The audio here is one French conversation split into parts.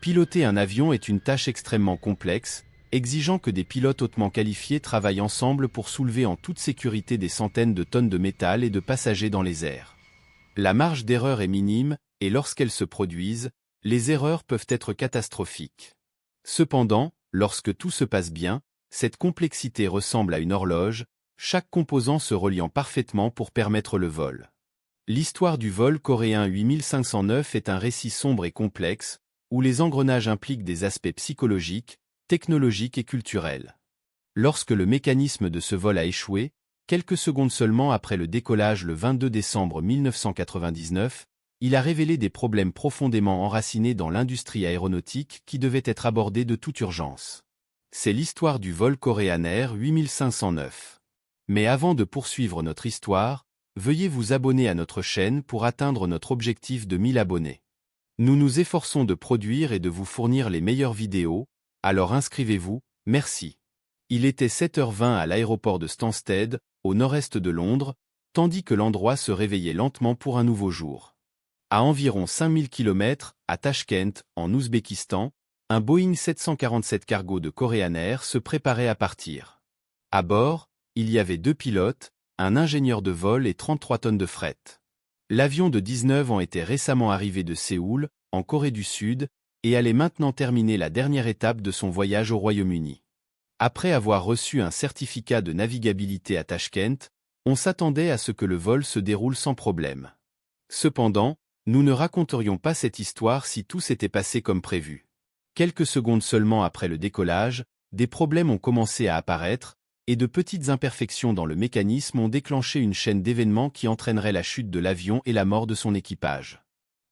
Piloter un avion est une tâche extrêmement complexe, exigeant que des pilotes hautement qualifiés travaillent ensemble pour soulever en toute sécurité des centaines de tonnes de métal et de passagers dans les airs. La marge d'erreur est minime, et lorsqu'elles se produisent, les erreurs peuvent être catastrophiques. Cependant, lorsque tout se passe bien, cette complexité ressemble à une horloge, chaque composant se reliant parfaitement pour permettre le vol. L'histoire du vol coréen 8509 est un récit sombre et complexe, où les engrenages impliquent des aspects psychologiques, technologiques et culturels. Lorsque le mécanisme de ce vol a échoué, quelques secondes seulement après le décollage le 22 décembre 1999, il a révélé des problèmes profondément enracinés dans l'industrie aéronautique qui devaient être abordés de toute urgence. C'est l'histoire du vol Korean Air 8509. Mais avant de poursuivre notre histoire, veuillez vous abonner à notre chaîne pour atteindre notre objectif de 1000 abonnés. Nous nous efforçons de produire et de vous fournir les meilleures vidéos, alors inscrivez-vous, merci. Il était 7h20 à l'aéroport de Stansted, au nord-est de Londres, tandis que l'endroit se réveillait lentement pour un nouveau jour. À environ 5000 km, à Tachkent, en Ouzbékistan, un Boeing 747 cargo de Korean Air se préparait à partir. À bord, il y avait 2 pilotes, un ingénieur de vol et 33 tonnes de fret. L'avion de 19 ans était récemment arrivé de Séoul, en Corée du Sud, et allait maintenant terminer la dernière étape de son voyage au Royaume-Uni. Après avoir reçu un certificat de navigabilité à Tachkent, on s'attendait à ce que le vol se déroule sans problème. Cependant, nous ne raconterions pas cette histoire si tout s'était passé comme prévu. Quelques secondes seulement après le décollage, des problèmes ont commencé à apparaître, et de petites imperfections dans le mécanisme ont déclenché une chaîne d'événements qui entraînerait la chute de l'avion et la mort de son équipage.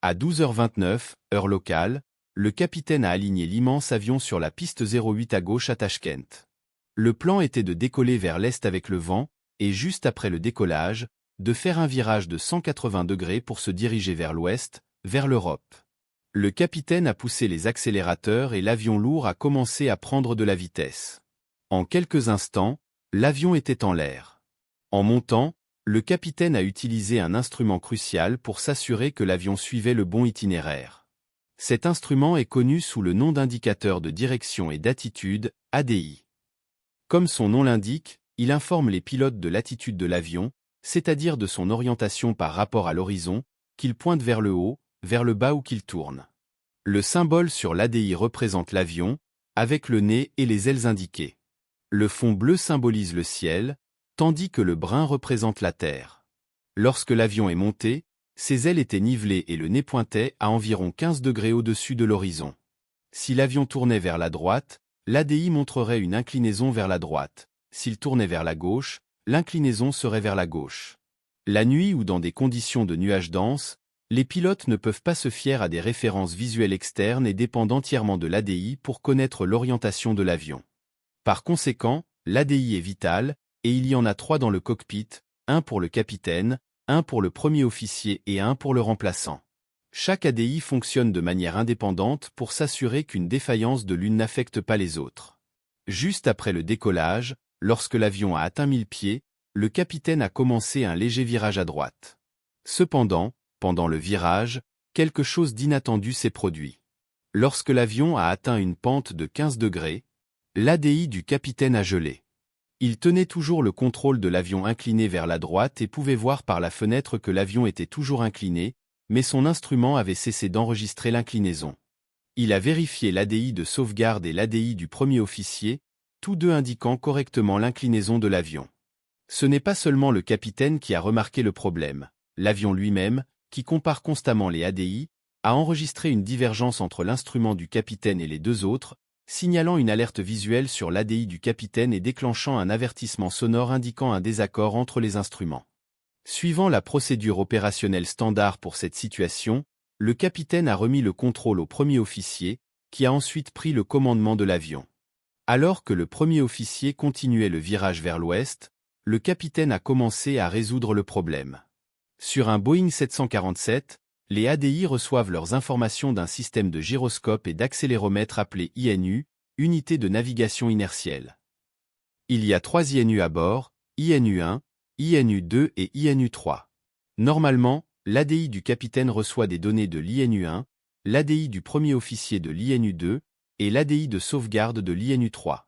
À 12h29, heure locale, le capitaine a aligné l'immense avion sur la piste 08 à gauche à Tachkent. Le plan était de décoller vers l'est avec le vent, et juste après le décollage, de faire un virage de 180 degrés pour se diriger vers l'ouest, vers l'Europe. Le capitaine a poussé les accélérateurs et l'avion lourd a commencé à prendre de la vitesse. En quelques instants, l'avion était en l'air. En montant, le capitaine a utilisé un instrument crucial pour s'assurer que l'avion suivait le bon itinéraire. Cet instrument est connu sous le nom d'indicateur de direction et d'attitude, ADI. Comme son nom l'indique, il informe les pilotes de l'attitude de l'avion, c'est-à-dire de son orientation par rapport à l'horizon, qu'il pointe vers le haut, vers le bas ou qu'il tourne. Le symbole sur l'ADI représente l'avion, avec le nez et les ailes indiquées. Le fond bleu symbolise le ciel, tandis que le brun représente la terre. Lorsque l'avion est monté, ses ailes étaient nivelées et le nez pointait à environ 15 degrés au-dessus de l'horizon. Si l'avion tournait vers la droite, l'ADI montrerait une inclinaison vers la droite. S'il tournait vers la gauche, l'inclinaison serait vers la gauche. La nuit ou dans des conditions de nuages denses, les pilotes ne peuvent pas se fier à des références visuelles externes et dépendent entièrement de l'ADI pour connaître l'orientation de l'avion. Par conséquent, l'ADI est vital, et il y en a 3 dans le cockpit, un pour le capitaine, un pour le premier officier et un pour le remplaçant. Chaque ADI fonctionne de manière indépendante pour s'assurer qu'une défaillance de l'une n'affecte pas les autres. Juste après le décollage, lorsque l'avion a atteint 1000 pieds, le capitaine a commencé un léger virage à droite. Cependant, pendant le virage, quelque chose d'inattendu s'est produit. Lorsque l'avion a atteint une pente de 15 degrés, l'ADI du capitaine a gelé. Il tenait toujours le contrôle de l'avion incliné vers la droite et pouvait voir par la fenêtre que l'avion était toujours incliné, mais son instrument avait cessé d'enregistrer l'inclinaison. Il a vérifié l'ADI de sauvegarde et l'ADI du premier officier, tous deux indiquant correctement l'inclinaison de l'avion. Ce n'est pas seulement le capitaine qui a remarqué le problème. L'avion lui-même, qui compare constamment les ADI, a enregistré une divergence entre l'instrument du capitaine et les deux autres, signalant une alerte visuelle sur l'ADI du capitaine et déclenchant un avertissement sonore indiquant un désaccord entre les instruments. Suivant la procédure opérationnelle standard pour cette situation, le capitaine a remis le contrôle au premier officier, qui a ensuite pris le commandement de l'avion. Alors que le premier officier continuait le virage vers l'ouest, le capitaine a commencé à résoudre le problème. Sur un Boeing 747, les ADI reçoivent leurs informations d'un système de gyroscope et d'accéléromètre appelé INU, unité de navigation inertielle. Il y a 3 INU à bord, INU1, INU2 et INU3. Normalement, l'ADI du capitaine reçoit des données de l'INU1, l'ADI du premier officier de l'INU-2 et l'ADI de sauvegarde de l'INU-3.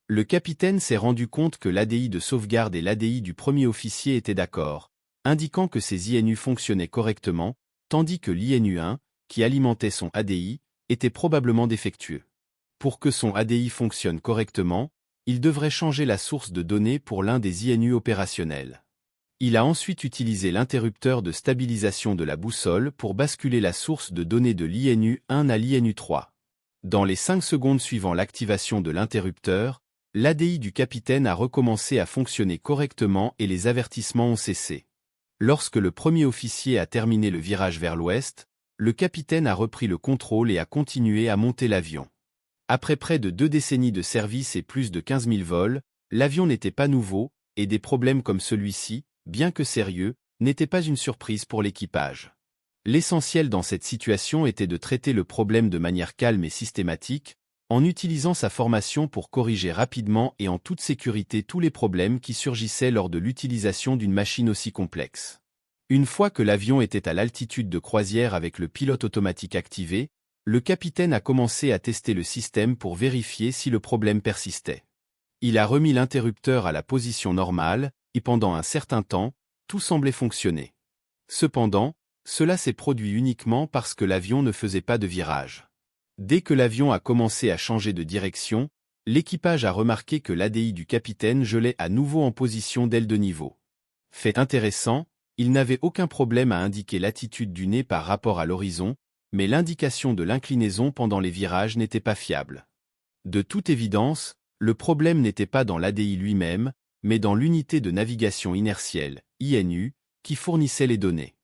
Le capitaine s'est rendu compte que l'ADI de sauvegarde et l'ADI du premier officier étaient d'accord, indiquant que ces INU fonctionnaient correctement, tandis que l'INU-1, qui alimentait son ADI, était probablement défectueux. Pour que son ADI fonctionne correctement, il devrait changer la source de données pour l'un des INU opérationnels. Il a ensuite utilisé l'interrupteur de stabilisation de la boussole pour basculer la source de données de l'INU-1 à l'INU-3. Dans les 5 secondes suivant l'activation de l'interrupteur, l'ADI du capitaine a recommencé à fonctionner correctement et les avertissements ont cessé. Lorsque le premier officier a terminé le virage vers l'ouest, le capitaine a repris le contrôle et a continué à monter l'avion. Après près de 2 décennies de service et plus de 15 000 vols, l'avion n'était pas nouveau, et des problèmes comme celui-ci, bien que sérieux, n'étaient pas une surprise pour l'équipage. L'essentiel dans cette situation était de traiter le problème de manière calme et systématique, en utilisant sa formation pour corriger rapidement et en toute sécurité tous les problèmes qui surgissaient lors de l'utilisation d'une machine aussi complexe. Une fois que l'avion était à l'altitude de croisière avec le pilote automatique activé, le capitaine a commencé à tester le système pour vérifier si le problème persistait. Il a remis l'interrupteur à la position normale, et pendant un certain temps, tout semblait fonctionner. Cependant, cela s'est produit uniquement parce que l'avion ne faisait pas de virage. Dès que l'avion a commencé à changer de direction, l'équipage a remarqué que l'ADI du capitaine gelait à nouveau en position d'aile de niveau. Fait intéressant, il n'avait aucun problème à indiquer l'attitude du nez par rapport à l'horizon, mais l'indication de l'inclinaison pendant les virages n'était pas fiable. De toute évidence, le problème n'était pas dans l'ADI lui-même, mais dans l'unité de navigation inertielle, INU, qui fournissait les données.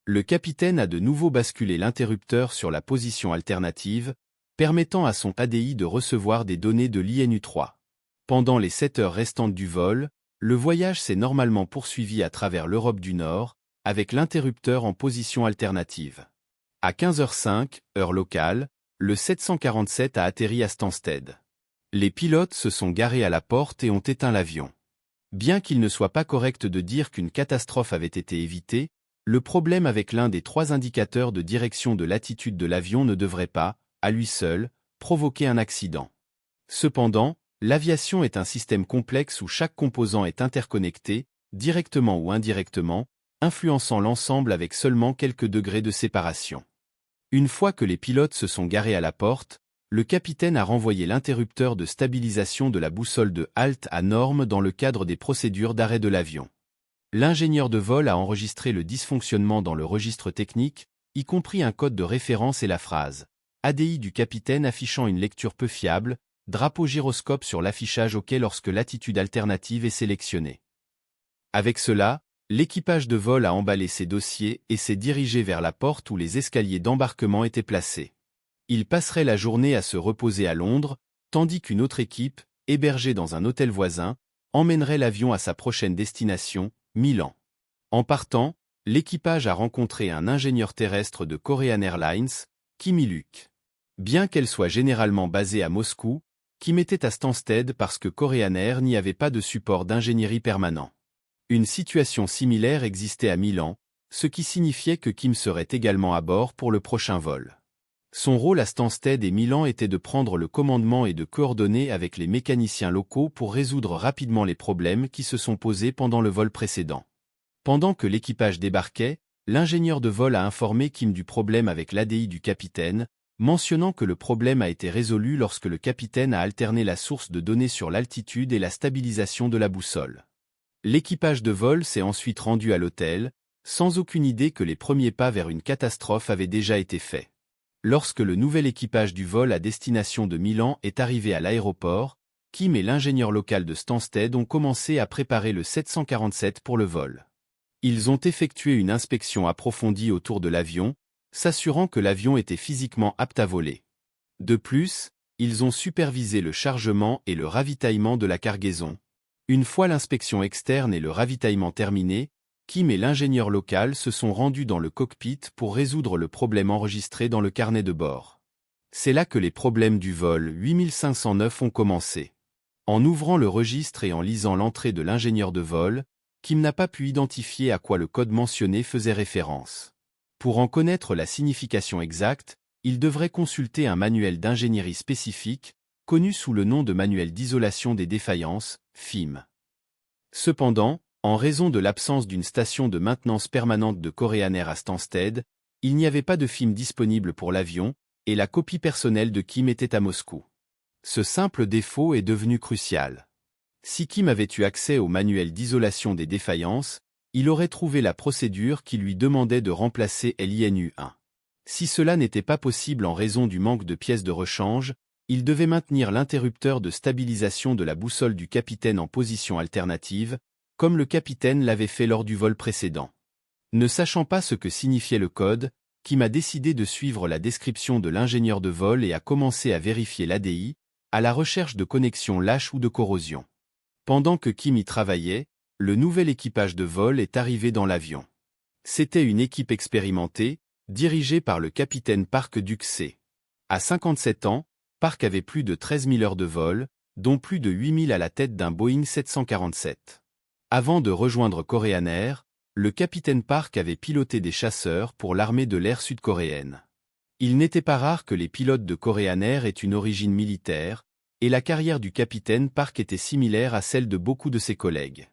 Le capitaine a de nouveau basculé l'interrupteur sur la position alternative, permettant à son ADI de recevoir des données de l'INU-3. Pendant les 7 heures restantes du vol, le voyage s'est normalement poursuivi à travers l'Europe du Nord, avec l'interrupteur en position alternative. À 15h05, heure locale, le 747 a atterri à Stansted. Les pilotes se sont garés à la porte et ont éteint l'avion. Bien qu'il ne soit pas correct de dire qu'une catastrophe avait été évitée, le problème avec l'un des 3 indicateurs de direction de l'attitude de l'avion ne devrait pas, à lui seul, provoquer un accident. Cependant, l'aviation est un système complexe où chaque composant est interconnecté, directement ou indirectement, influençant l'ensemble avec seulement quelques degrés de séparation. Une fois que les pilotes se sont garés à la porte, le capitaine a renvoyé l'interrupteur de stabilisation de la boussole de halte à norme dans le cadre des procédures d'arrêt de l'avion. L'ingénieur de vol a enregistré le dysfonctionnement dans le registre technique, y compris un code de référence et la phrase « ADI du capitaine affichant une lecture peu fiable, drapeau gyroscope sur l'affichage OK lorsque l'attitude alternative est sélectionnée ». Avec cela, l'équipage de vol a emballé ses dossiers et s'est dirigé vers la porte où les escaliers d'embarquement étaient placés. Il passerait la journée à se reposer à Londres, tandis qu'une autre équipe, hébergée dans un hôtel voisin, emmènerait l'avion à sa prochaine destination, Milan. En partant, l'équipage a rencontré un ingénieur terrestre de Korean Airlines, Kim Il-suk. Bien qu'elle soit généralement basée à Moscou, Kim était à Stansted parce que Korean Air n'y avait pas de support d'ingénierie permanent. Une situation similaire existait à Milan, ce qui signifiait que Kim serait également à bord pour le prochain vol. Son rôle à Stansted et Milan était de prendre le commandement et de coordonner avec les mécaniciens locaux pour résoudre rapidement les problèmes qui se sont posés pendant le vol précédent. Pendant que l'équipage débarquait, l'ingénieur de vol a informé Kim du problème avec l'ADI du capitaine, mentionnant que le problème a été résolu lorsque le capitaine a alterné la source de données sur l'altitude et la stabilisation de la boussole. L'équipage de vol s'est ensuite rendu à l'hôtel, sans aucune idée que les premiers pas vers une catastrophe avaient déjà été faits. Lorsque le nouvel équipage du vol à destination de Milan est arrivé à l'aéroport, Kim et l'ingénieur local de Stansted ont commencé à préparer le 747 pour le vol. Ils ont effectué une inspection approfondie autour de l'avion, s'assurant que l'avion était physiquement apte à voler. De plus, ils ont supervisé le chargement et le ravitaillement de la cargaison. Une fois l'inspection externe et le ravitaillement terminés, Kim et l'ingénieur local se sont rendus dans le cockpit pour résoudre le problème enregistré dans le carnet de bord. C'est là que les problèmes du vol 8509 ont commencé. En ouvrant le registre et en lisant l'entrée de l'ingénieur de vol, Kim n'a pas pu identifier à quoi le code mentionné faisait référence. Pour en connaître la signification exacte, il devrait consulter un manuel d'ingénierie spécifique, connu sous le nom de manuel d'isolation des défaillances, FIM. Cependant, en raison de l'absence d'une station de maintenance permanente de Korean Air à Stansted, il n'y avait pas de FIM disponible pour l'avion, et la copie personnelle de Kim était à Moscou. Ce simple défaut est devenu crucial. Si Kim avait eu accès au manuel d'isolation des défaillances, il aurait trouvé la procédure qui lui demandait de remplacer l'INU-1. Si cela n'était pas possible en raison du manque de pièces de rechange, il devait maintenir l'interrupteur de stabilisation de la boussole du capitaine en position alternative, comme le capitaine l'avait fait lors du vol précédent. Ne sachant pas ce que signifiait le code, Kim a décidé de suivre la description de l'ingénieur de vol et a commencé à vérifier l'ADI, à la recherche de connexions lâches ou de corrosion. Pendant que Kim y travaillait, le nouvel équipage de vol est arrivé dans l'avion. C'était une équipe expérimentée, dirigée par le capitaine Park Duk-se. À 57 ans, Park avait plus de 13 000 heures de vol, dont plus de 8 000 à la tête d'un Boeing 747. Avant de rejoindre Korean Air, le capitaine Park avait piloté des chasseurs pour l'armée de l'air sud-coréenne. Il n'était pas rare que les pilotes de Korean Air aient une origine militaire, et la carrière du capitaine Park était similaire à celle de beaucoup de ses collègues.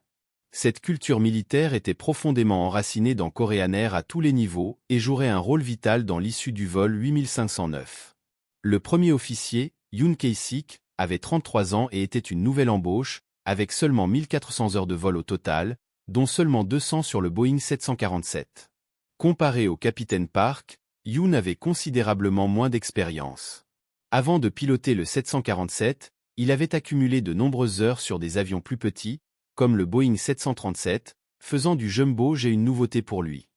Cette culture militaire était profondément enracinée dans Korean Air à tous les niveaux et jouerait un rôle vital dans l'issue du vol 8509. Le premier officier, Yoon Kei-sik, avait 33 ans et était une nouvelle embauche, avec seulement 1400 heures de vol au total, dont seulement 200 sur le Boeing 747. Comparé au capitaine Park, Yoon avait considérablement moins d'expérience. Avant de piloter le 747, il avait accumulé de nombreuses heures sur des avions plus petits, comme le Boeing 737, faisant du jumbo jet une nouveauté pour lui.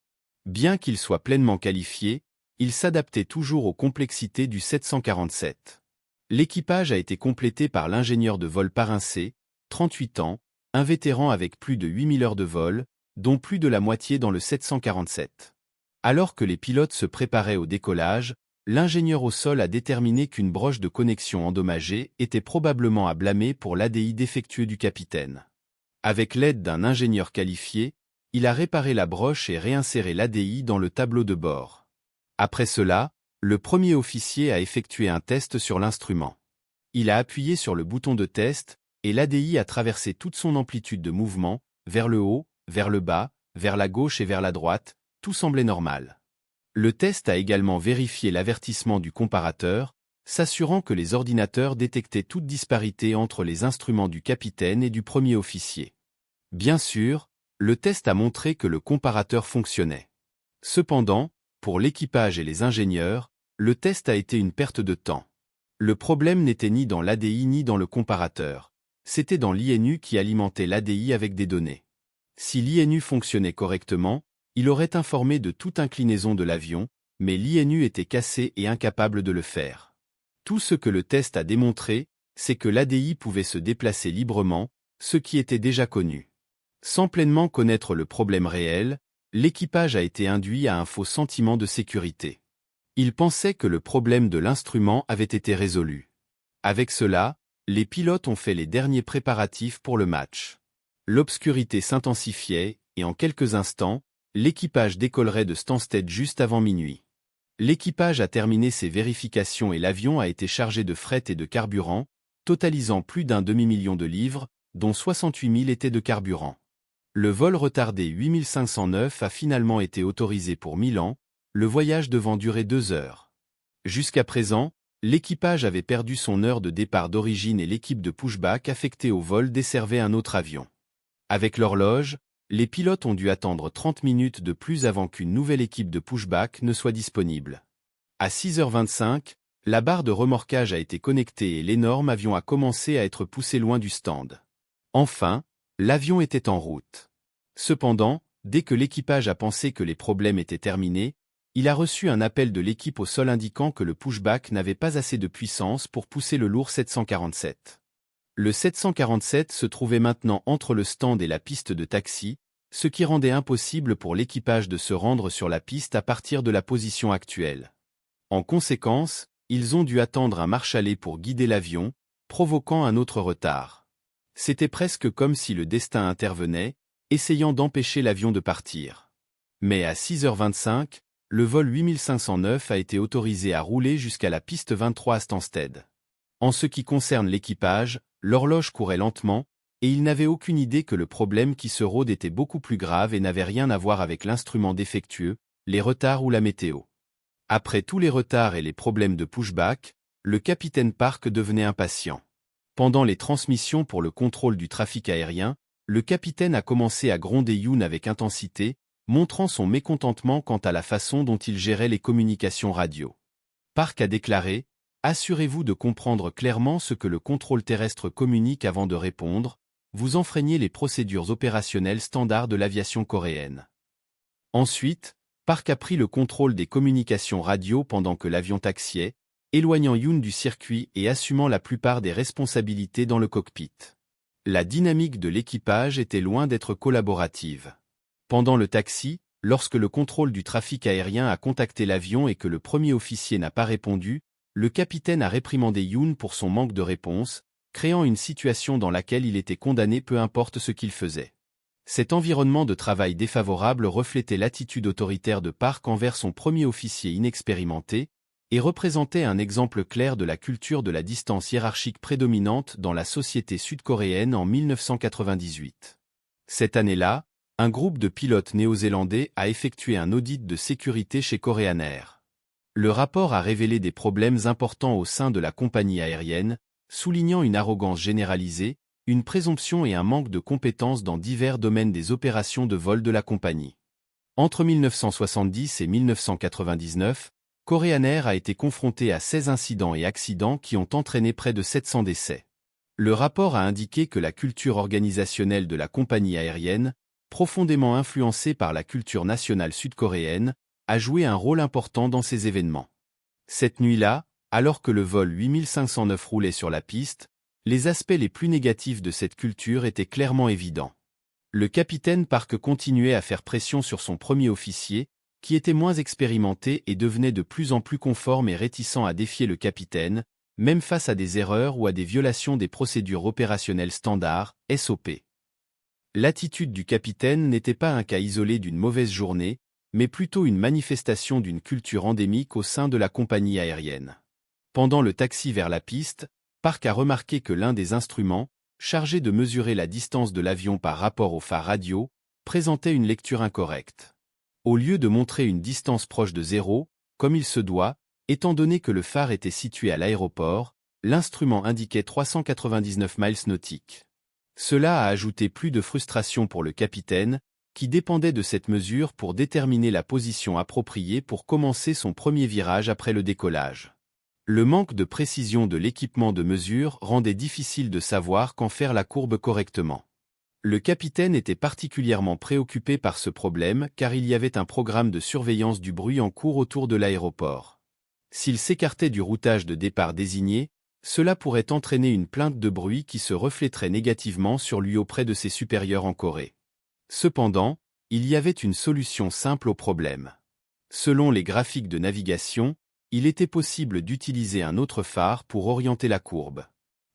Bien qu'il soit pleinement qualifié, il s'adaptait toujours aux complexités du 747. L'équipage a été complété par l'ingénieur de vol Parincé, 38 ans, un vétéran avec plus de 8000 heures de vol, dont plus de la moitié dans le 747. Alors que les pilotes se préparaient au décollage, l'ingénieur au sol a déterminé qu'une broche de connexion endommagée était probablement à blâmer pour l'ADI défectueux du capitaine. Avec l'aide d'un ingénieur qualifié, il a réparé la broche et réinséré l'ADI dans le tableau de bord. Après cela, le premier officier a effectué un test sur l'instrument. Il a appuyé sur le bouton de test, et l'ADI a traversé toute son amplitude de mouvement, vers le haut, vers le bas, vers la gauche et vers la droite, tout semblait normal. Le test a également vérifié l'avertissement du comparateur, s'assurant que les ordinateurs détectaient toute disparité entre les instruments du capitaine et du premier officier. Bien sûr, le test a montré que le comparateur fonctionnait. Cependant, pour l'équipage et les ingénieurs, le test a été une perte de temps. Le problème n'était ni dans l'ADI ni dans le comparateur. C'était dans l'INU qui alimentait l'ADI avec des données. Si l'INU fonctionnait correctement, il aurait informé de toute inclinaison de l'avion, mais l'INU était cassé et incapable de le faire. Tout ce que le test a démontré, c'est que l'ADI pouvait se déplacer librement, ce qui était déjà connu. Sans pleinement connaître le problème réel, l'équipage a été induit à un faux sentiment de sécurité. Il pensait que le problème de l'instrument avait été résolu. Avec cela, les pilotes ont fait les derniers préparatifs pour le match. L'obscurité s'intensifiait, et en quelques instants, l'équipage décollerait de Stansted juste avant minuit. L'équipage a terminé ses vérifications et l'avion a été chargé de fret et de carburant, totalisant plus d'un demi-million de livres, dont 68 000 étaient de carburant. Le vol retardé 8509 a finalement été autorisé pour Milan, le voyage devant durer 2 heures. Jusqu'à présent, l'équipage avait perdu son heure de départ d'origine et l'équipe de pushback affectée au vol desservait un autre avion. Avec l'horloge, les pilotes ont dû attendre 30 minutes de plus avant qu'une nouvelle équipe de pushback ne soit disponible. À 6h25, la barre de remorquage a été connectée et l'énorme avion a commencé à être poussé loin du stand. Enfin, l'avion était en route. Cependant, dès que l'équipage a pensé que les problèmes étaient terminés, il a reçu un appel de l'équipe au sol indiquant que le pushback n'avait pas assez de puissance pour pousser le lourd 747. Le 747 se trouvait maintenant entre le stand et la piste de taxi, ce qui rendait impossible pour l'équipage de se rendre sur la piste à partir de la position actuelle. En conséquence, ils ont dû attendre un marche-aller pour guider l'avion, provoquant un autre retard. C'était presque comme si le destin intervenait, essayant d'empêcher l'avion de partir. Mais à 6h25, le vol 8509 a été autorisé à rouler jusqu'à la piste 23 à Stansted. En ce qui concerne l'équipage, l'horloge courait lentement, et il n'avait aucune idée que le problème qui se rôde était beaucoup plus grave et n'avait rien à voir avec l'instrument défectueux, les retards ou la météo. Après tous les retards et les problèmes de pushback, le capitaine Park devenait impatient. Pendant les transmissions pour le contrôle du trafic aérien, le capitaine a commencé à gronder Yoon avec intensité, montrant son mécontentement quant à la façon dont il gérait les communications radio. Park a déclaré « Assurez-vous de comprendre clairement ce que le contrôle terrestre communique avant de répondre, vous enfreignez les procédures opérationnelles standards de l'aviation coréenne. » Ensuite, Park a pris le contrôle des communications radio pendant que l'avion taxiait, éloignant Yoon du circuit et assumant la plupart des responsabilités dans le cockpit. La dynamique de l'équipage était loin d'être collaborative. Pendant le taxi, lorsque le contrôle du trafic aérien a contacté l'avion et que le premier officier n'a pas répondu, le capitaine a réprimandé Yoon pour son manque de réponse, créant une situation dans laquelle il était condamné peu importe ce qu'il faisait. Cet environnement de travail défavorable reflétait l'attitude autoritaire de Park envers son premier officier inexpérimenté, et représentait un exemple clair de la culture de la distance hiérarchique prédominante dans la société sud-coréenne en 1998. Cette année-là, un groupe de pilotes néo-zélandais a effectué un audit de sécurité chez Korean Air. Le rapport a révélé des problèmes importants au sein de la compagnie aérienne, soulignant une arrogance généralisée, une présomption et un manque de compétences dans divers domaines des opérations de vol de la compagnie. Entre 1970 et 1999, Korean Air a été confronté à 16 incidents et accidents qui ont entraîné près de 700 décès. Le rapport a indiqué que la culture organisationnelle de la compagnie aérienne, profondément influencée par la culture nationale sud-coréenne, a joué un rôle important dans ces événements. Cette nuit-là, alors que le vol 8509 roulait sur la piste, les aspects les plus négatifs de cette culture étaient clairement évidents. Le capitaine Park continuait à faire pression sur son premier officier, qui était moins expérimenté et devenait de plus en plus conforme et réticent à défier le capitaine, même face à des erreurs ou à des violations des procédures opérationnelles standards, SOP. L'attitude du capitaine n'était pas un cas isolé d'une mauvaise journée, mais plutôt une manifestation d'une culture endémique au sein de la compagnie aérienne. Pendant le taxi vers la piste, Park a remarqué que l'un des instruments, chargé de mesurer la distance de l'avion par rapport au phare radio, présentait une lecture incorrecte. Au lieu de montrer une distance proche de 0, comme il se doit, étant donné que le phare était situé à l'aéroport, l'instrument indiquait 399 miles nautiques. Cela a ajouté plus de frustration pour le capitaine, qui dépendait de cette mesure pour déterminer la position appropriée pour commencer son premier virage après le décollage. Le manque de précision de l'équipement de mesure rendait difficile de savoir quand faire la courbe correctement. Le capitaine était particulièrement préoccupé par ce problème car il y avait un programme de surveillance du bruit en cours autour de l'aéroport. S'il s'écartait du routage de départ désigné, cela pourrait entraîner une plainte de bruit qui se reflèterait négativement sur lui auprès de ses supérieurs en Corée. Cependant, il y avait une solution simple au problème. Selon les graphiques de navigation, il était possible d'utiliser un autre phare pour orienter la courbe.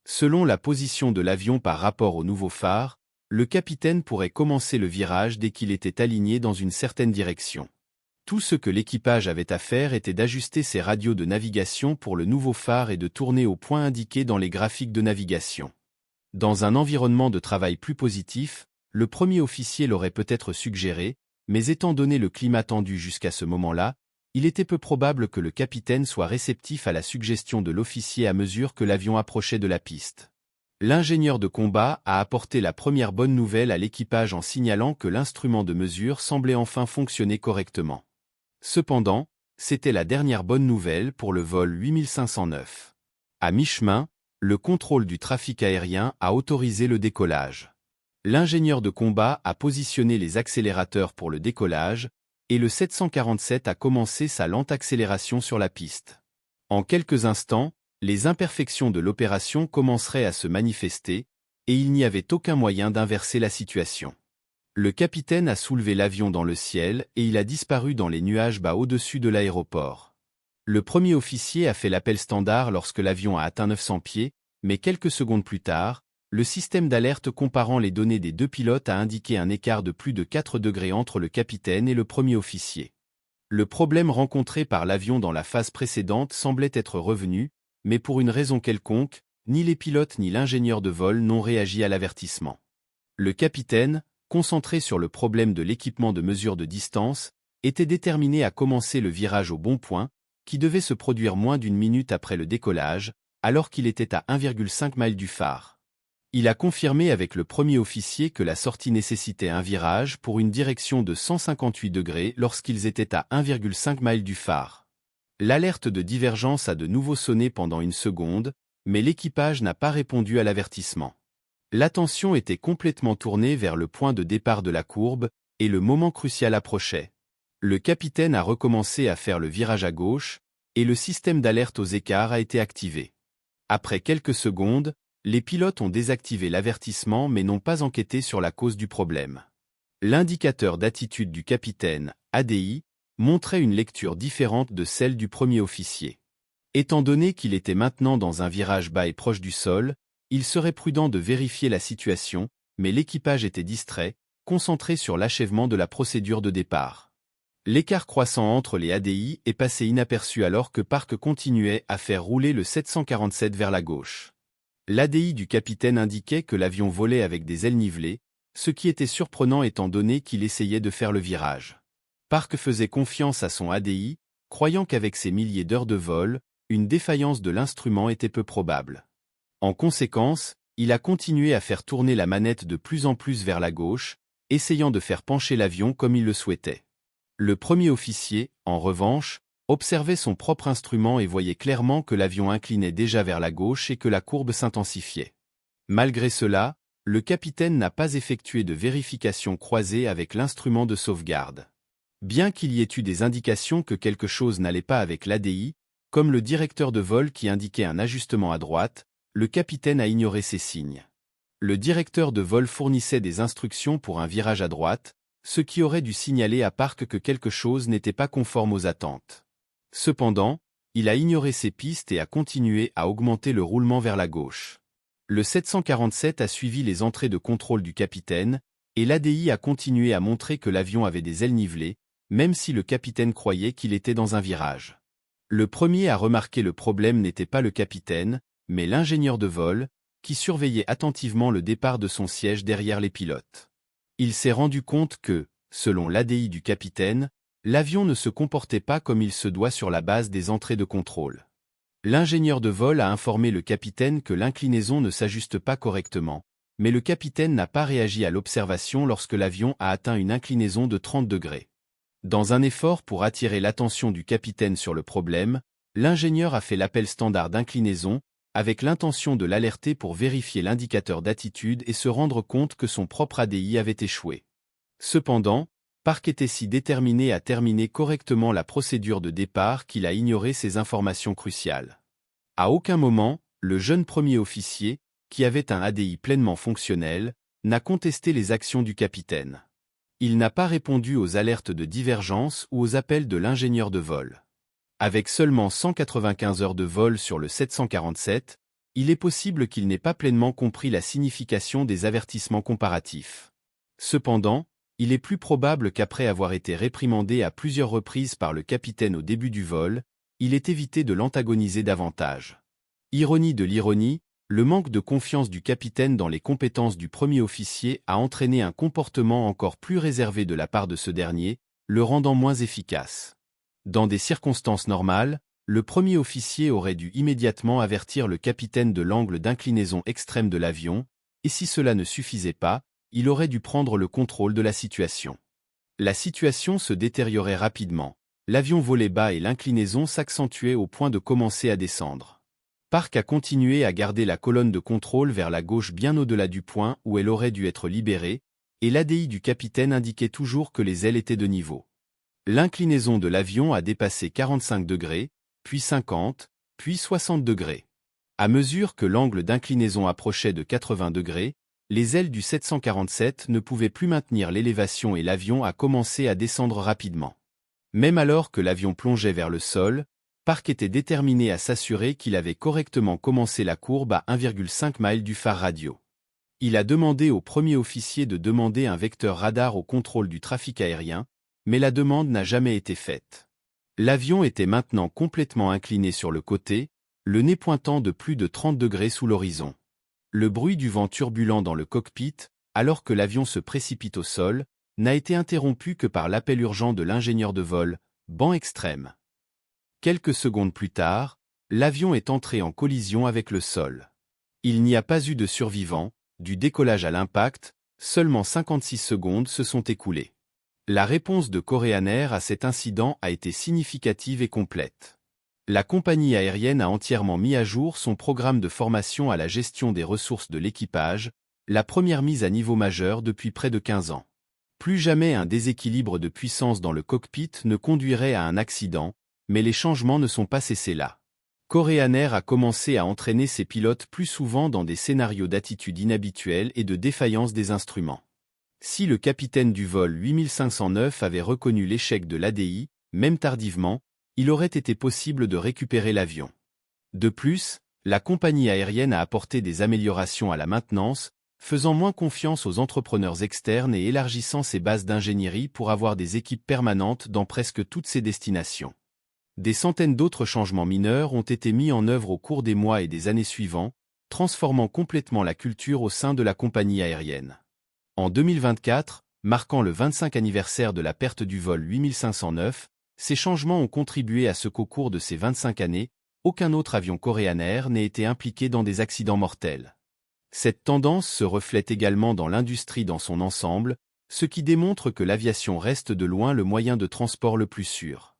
Selon la position de l'avion par rapport au nouveau phare, le capitaine pourrait commencer le virage dès qu'il était aligné dans une certaine direction. Tout ce que l'équipage avait à faire était d'ajuster ses radios de navigation pour le nouveau phare et de tourner au point indiqué dans les graphiques de navigation. Dans un environnement de travail plus positif, le premier officier l'aurait peut-être suggéré, mais étant donné le climat tendu jusqu'à ce moment-là, il était peu probable que le capitaine soit réceptif à la suggestion de l'officier à mesure que l'avion approchait de la piste. L'ingénieur de combat a apporté la première bonne nouvelle à l'équipage en signalant que l'instrument de mesure semblait enfin fonctionner correctement. Cependant, c'était la dernière bonne nouvelle pour le vol 8509. À mi-chemin, le contrôle du trafic aérien a autorisé le décollage. L'ingénieur de combat a positionné les accélérateurs pour le décollage, et le 747 a commencé sa lente accélération sur la piste. En quelques instants, les imperfections de l'opération commenceraient à se manifester, et il n'y avait aucun moyen d'inverser la situation. Le capitaine a soulevé l'avion dans le ciel et il a disparu dans les nuages bas au-dessus de l'aéroport. Le premier officier a fait l'appel standard lorsque l'avion a atteint 900 pieds, mais quelques secondes plus tard, le système d'alerte comparant les données des deux pilotes a indiqué un écart de plus de 4 degrés entre le capitaine et le premier officier. Le problème rencontré par l'avion dans la phase précédente semblait être revenu, mais pour une raison quelconque, ni les pilotes ni l'ingénieur de vol n'ont réagi à l'avertissement. Le capitaine, concentré sur le problème de l'équipement de mesure de distance, était déterminé à commencer le virage au bon point, qui devait se produire moins d'une minute après le décollage, alors qu'il était à 1,5 miles du phare. Il a confirmé avec le premier officier que la sortie nécessitait un virage pour une direction de 158 degrés lorsqu'ils étaient à 1,5 miles du phare. L'alerte de divergence a de nouveau sonné pendant une seconde, mais l'équipage n'a pas répondu à l'avertissement. L'attention était complètement tournée vers le point de départ de la courbe, et le moment crucial approchait. Le capitaine a recommencé à faire le virage à gauche, et le système d'alerte aux écarts a été activé. Après quelques secondes, les pilotes ont désactivé l'avertissement mais n'ont pas enquêté sur la cause du problème. L'indicateur d'attitude du capitaine, ADI, montrait une lecture différente de celle du premier officier. Étant donné qu'il était maintenant dans un virage bas et proche du sol, il serait prudent de vérifier la situation, mais l'équipage était distrait, concentré sur l'achèvement de la procédure de départ. L'écart croissant entre les ADI est passé inaperçu alors que Park continuait à faire rouler le 747 vers la gauche. L'ADI du capitaine indiquait que l'avion volait avec des ailes nivelées, ce qui était surprenant étant donné qu'il essayait de faire le virage. Park faisait confiance à son ADI, croyant qu'avec ses milliers d'heures de vol, une défaillance de l'instrument était peu probable. En conséquence, il a continué à faire tourner la manette de plus en plus vers la gauche, essayant de faire pencher l'avion comme il le souhaitait. Le premier officier, en revanche, observait son propre instrument et voyait clairement que l'avion inclinait déjà vers la gauche et que la courbe s'intensifiait. Malgré cela, le capitaine n'a pas effectué de vérification croisée avec l'instrument de sauvegarde. Bien qu'il y ait eu des indications que quelque chose n'allait pas avec l'ADI, comme le directeur de vol qui indiquait un ajustement à droite, le capitaine a ignoré ces signes. Le directeur de vol fournissait des instructions pour un virage à droite, ce qui aurait dû signaler à Park que quelque chose n'était pas conforme aux attentes. Cependant, il a ignoré ces pistes et a continué à augmenter le roulement vers la gauche. Le 747 a suivi les entrées de contrôle du capitaine, et l'ADI a continué à montrer que l'avion avait des ailes nivelées, même si le capitaine croyait qu'il était dans un virage. Le premier à remarquer le problème n'était pas le capitaine, mais l'ingénieur de vol, qui surveillait attentivement le départ de son siège derrière les pilotes. Il s'est rendu compte que, selon l'ADI du capitaine, l'avion ne se comportait pas comme il se doit sur la base des entrées de contrôle. L'ingénieur de vol a informé le capitaine que l'inclinaison ne s'ajuste pas correctement, mais le capitaine n'a pas réagi à l'observation lorsque l'avion a atteint une inclinaison de 30 degrés. Dans un effort pour attirer l'attention du capitaine sur le problème, l'ingénieur a fait l'appel standard d'inclinaison, avec l'intention de l'alerter pour vérifier l'indicateur d'attitude et se rendre compte que son propre ADI avait échoué. Cependant, Park était si déterminé à terminer correctement la procédure de départ qu'il a ignoré ces informations cruciales. À aucun moment, le jeune premier officier, qui avait un ADI pleinement fonctionnel, n'a contesté les actions du capitaine. Il n'a pas répondu aux alertes de divergence ou aux appels de l'ingénieur de vol. Avec seulement 195 heures de vol sur le 747, il est possible qu'il n'ait pas pleinement compris la signification des avertissements comparatifs. Cependant, il est plus probable qu'après avoir été réprimandé à plusieurs reprises par le capitaine au début du vol, il ait évité de l'antagoniser davantage. Ironie de l'ironie, le manque de confiance du capitaine dans les compétences du premier officier a entraîné un comportement encore plus réservé de la part de ce dernier, le rendant moins efficace. Dans des circonstances normales, le premier officier aurait dû immédiatement avertir le capitaine de l'angle d'inclinaison extrême de l'avion, et si cela ne suffisait pas, il aurait dû prendre le contrôle de la situation. La situation se détériorait rapidement, l'avion volait bas et l'inclinaison s'accentuait au point de commencer à descendre. Park a continué à garder la colonne de contrôle vers la gauche bien au-delà du point où elle aurait dû être libérée, et l'ADI du capitaine indiquait toujours que les ailes étaient de niveau. L'inclinaison de l'avion a dépassé 45 degrés, puis 50, puis 60 degrés. À mesure que l'angle d'inclinaison approchait de 80 degrés, les ailes du 747 ne pouvaient plus maintenir l'élévation et l'avion a commencé à descendre rapidement. Même alors que l'avion plongeait vers le sol, Park était déterminé à s'assurer qu'il avait correctement commencé la courbe à 1,5 miles du phare radio. Il a demandé au premier officier de demander un vecteur radar au contrôle du trafic aérien, mais la demande n'a jamais été faite. L'avion était maintenant complètement incliné sur le côté, le nez pointant de plus de 30 degrés sous l'horizon. Le bruit du vent turbulent dans le cockpit, alors que l'avion se précipite au sol, n'a été interrompu que par l'appel urgent de l'ingénieur de vol, banc extrême. Quelques secondes plus tard, l'avion est entré en collision avec le sol. Il n'y a pas eu de survivants, du décollage à l'impact, seulement 56 secondes se sont écoulées. La réponse de Korean Air à cet incident a été significative et complète. La compagnie aérienne a entièrement mis à jour son programme de formation à la gestion des ressources de l'équipage, la première mise à niveau majeur depuis près de 15 ans. Plus jamais un déséquilibre de puissance dans le cockpit ne conduirait à un accident, mais les changements ne sont pas cessés là. Korean Air a commencé à entraîner ses pilotes plus souvent dans des scénarios d'attitude inhabituelle et de défaillance des instruments. Si le capitaine du vol 8509 avait reconnu l'échec de l'ADI, même tardivement, il aurait été possible de récupérer l'avion. De plus, la compagnie aérienne a apporté des améliorations à la maintenance, faisant moins confiance aux entrepreneurs externes et élargissant ses bases d'ingénierie pour avoir des équipes permanentes dans presque toutes ses destinations. Des centaines d'autres changements mineurs ont été mis en œuvre au cours des mois et des années suivants, transformant complètement la culture au sein de la compagnie aérienne. En 2024, marquant le 25 anniversaire de la perte du vol 8509, ces changements ont contribué à ce qu'au cours de ces 25 années, aucun autre avion Korean Air n'ait été impliqué dans des accidents mortels. Cette tendance se reflète également dans l'industrie dans son ensemble, ce qui démontre que l'aviation reste de loin le moyen de transport le plus sûr.